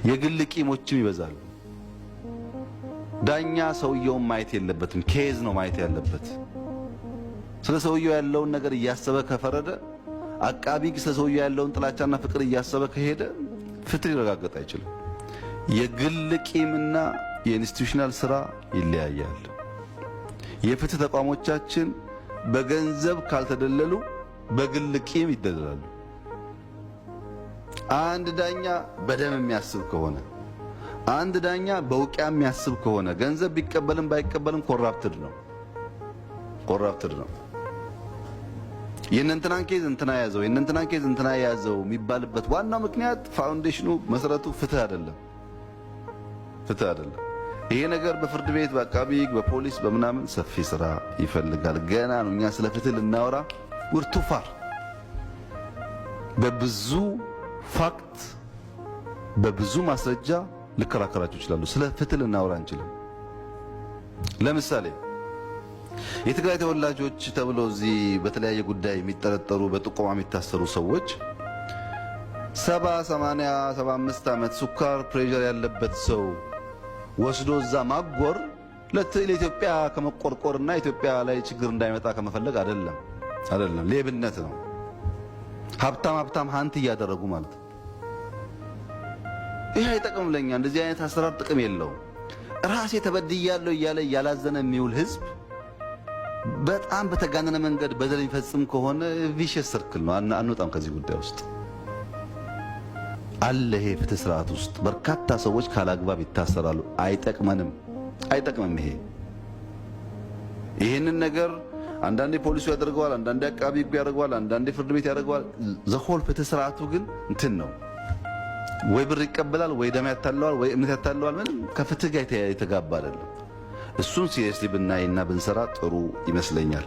የግል ቂሞችም ይበዛሉ። ዳኛ ሰውየውን ማየት የለበትም፣ ኬዝ ነው ማየት ያለበት። ስለ ሰውየው ያለውን ነገር እያሰበ ከፈረደ፣ አቃቢ ስለ ሰውየው ያለውን ጥላቻና ፍቅር እያሰበ ከሄደ ፍትህ ሊረጋገጥ አይችልም። የግል ቂምና የኢንስቲትዩሽናል ስራ ይለያያል። የፍትህ ተቋሞቻችን በገንዘብ ካልተደለሉ በግል ቂም ይደለላሉ። አንድ ዳኛ በደም የሚያስብ ከሆነ፣ አንድ ዳኛ በውቂያ የሚያስብ ከሆነ ገንዘብ ቢቀበልም ባይቀበልም ኮራፕትድ ነው። የእንትናን ኬዝ እንትና ያዘው፣ የእንትናን ኬዝ እንትና ያዘው የሚባልበት ዋናው ምክንያት ፋውንዴሽኑ መሰረቱ ፍትህ አይደለም። ይሄ ነገር በፍርድ ቤት በአቃቢ ሕግ በፖሊስ በምናምን ሰፊ ስራ ይፈልጋል። ገና ነው። እኛ ስለ ፍትህ ልናወራ ውርቱፋር በብዙ ፋክት በብዙ ማስረጃ ልከራከራችሁ ይችላሉ። ስለ ፍትህ ልናወራ አንችልም። ለምሳሌ የትግራይ ተወላጆች ተብሎ እዚህ በተለያየ ጉዳይ የሚጠረጠሩ በጥቆማ የሚታሰሩ ሰዎች 70፣ 80፣ 75 ዓመት ሱካር ፕሬሸር ያለበት ሰው ወስዶ እዛ ማጎር ለኢትዮጵያ ከመቆርቆርና ኢትዮጵያ ላይ ችግር እንዳይመጣ ከመፈለግ አይደለም። ሌብነት ነው። ሀብታም ሀንት እያደረጉ ማለት ነው። ይሄ አይጠቅምም ለኛ። እንደዚህ አይነት አሰራር ጥቅም የለውም። ራሴ ተበድያለሁ እያለ ያላዘነ የሚውል ህዝብ በጣም በተጋነነ መንገድ በደል የሚፈጽም ከሆነ ቪሸስ ሰርክል ነው። አንወጣም ከዚህ ጉዳይ ውስጥ አለ። ይሄ ፍትህ ስርዓት ውስጥ በርካታ ሰዎች ካላግባብ ይታሰራሉ። አይጠቅምም። ይሄንን ነገር አንዳንዴ ፖሊሱ ያደርገዋል፣ አንዳንዴ አቃቢ ሕጉ ያደርገዋል፣ አንዳንዴ ፍርድ ቤት ያደርገዋል። ዘሆል ፍትህ ስርዓቱ ግን እንትን ነው። ወይ ብር ይቀበላል፣ ወይ ደም ያታለዋል፣ ወይ እምነት ያታለዋል። ምንም ከፍትህ ጋር የተጋባ አይደለም። እሱን ሲሪየስሊ ብናይና ብንሰራ ጥሩ ይመስለኛል።